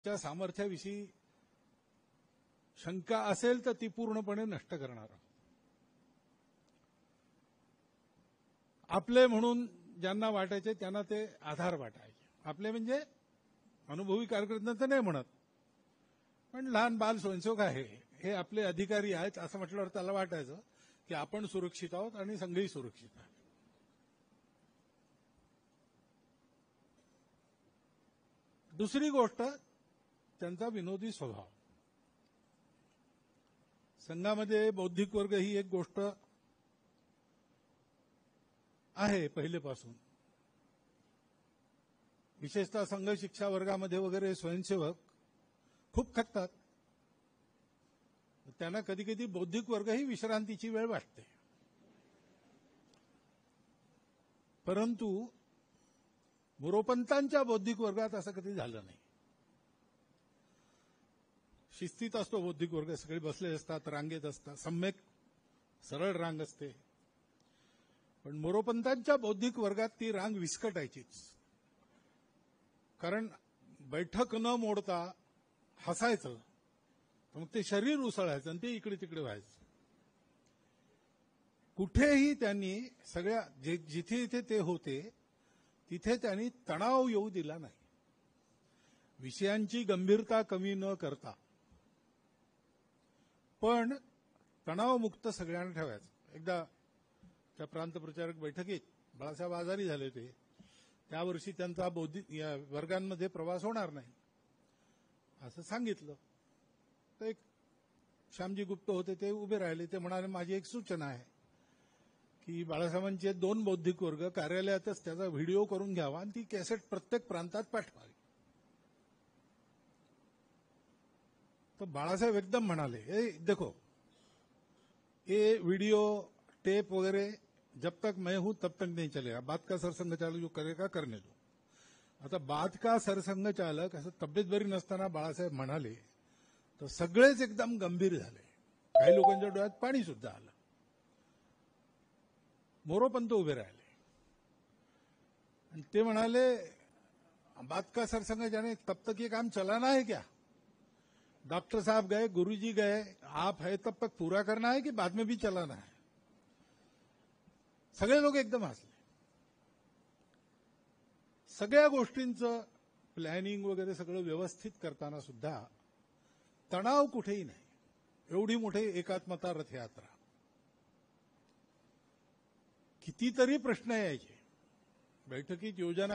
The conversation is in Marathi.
च्या सामर्थ्याविषयी शंका असेल तर ती पूर्णपणे नष्ट करणार. आपले म्हणून ज्यांना वाटायचे त्यांना ते आधार वाटायचे. आपले म्हणजे अनुभवी कार्यकर्ते तर नाही म्हणत, पण लहान बाल स्वयंसेवक आहे, हे आपले अधिकारी आहेत असं म्हटल्यावर त्याला वाटायचं की आपण सुरक्षित आहोत आणि संघही सुरक्षित आहे. दुसरी गोष्ट त्यांचा विनोदी स्वभाव. संघामध्ये बौद्धिक वर्ग ही एक गोष्ट आहे पहिलेपासून. विशेषतः संघ शिक्षा वर्गामध्ये वगैरे स्वयंसेवक खूप थकतात. त्यांना कधी कधी बौद्धिक वर्ग ही विश्रांतीची वेळ वाटते. परंतु मोरोपंतांच्या बौद्धिक वर्गात असं कधी झालं नाही. शिस्तीत असतो बौद्धिक वर्ग, सगळे बसले असतात, रांगेत असतात, सम्यक सरळ रांग असते. पण मोरोपंतांच्या बौद्धिक वर्गात ती रांग विस्कटायचीच. कारण बैठक न मोडता हसायचं, मग ते शरीर उसळायचं आणि ते इकडे तिकडे व्हायचं. कुठेही त्यांनी सगळ्या जिथे जिथे ते होते तिथे त्यांनी तणाव येऊ दिला नाही. विषयांची गंभीरता कमी न करता पण तणावमुक्त सगळ्यांना ठेवायचं. एकदा त्या प्रांत प्रचारक बैठकीत बाळासाहेब आजारी झाले होते. त्या वर्षी त्यांचा बौद्धिक या वर्गांमध्ये प्रवास होणार नाही असं सांगितलं. तर एक श्यामजी गुप्त होते, ते उभे राहिले. ते म्हणाले, माझी एक सूचना आहे की बाळासाहेबांचे 2 बौद्धिक वर्ग कार्यालयातच त्याचा व्हिडिओ करून घ्यावा आणि ती कॅसेट प्रत्येक प्रांतात पाठवावी. तो बाळासाहेब एकदम म्हणाले, ए देखो, ये वीडियो टेप वगैरह जब तक मैं हूं तब तक नहीं चलेगा. बात का सरसंघ चालक जो करेगा करने दो. आता बात का सरसंघ चालक असं तब्येत बरी नसताना बाळासाहेब म्हणाले तर सगळेच एकदम गंभीर झाले. काही लोकांच्या डोळ्यात पाणी सुद्धा आलं. मोरोपंत उभे राहिले आणि ते म्हणाले, बात का सरसंघ जाने तब तक ये काम चलाना है क्या? डॉक्टर साहब गए, गुरुजी गए, आप है तब तक पूरा करना है कि बाद में भी चलाना है? सगळे लोक एकदम हसले. सगळ्या गोष्टींचं प्लॅनिंग वगैरे सगळं व्यवस्थित करताना सुद्धा तणाव कुठेही नाही. एवढी मोठी एकात्मता रथयात्रा. कितीतरी प्रश्न यायचे बैठकीत. योजना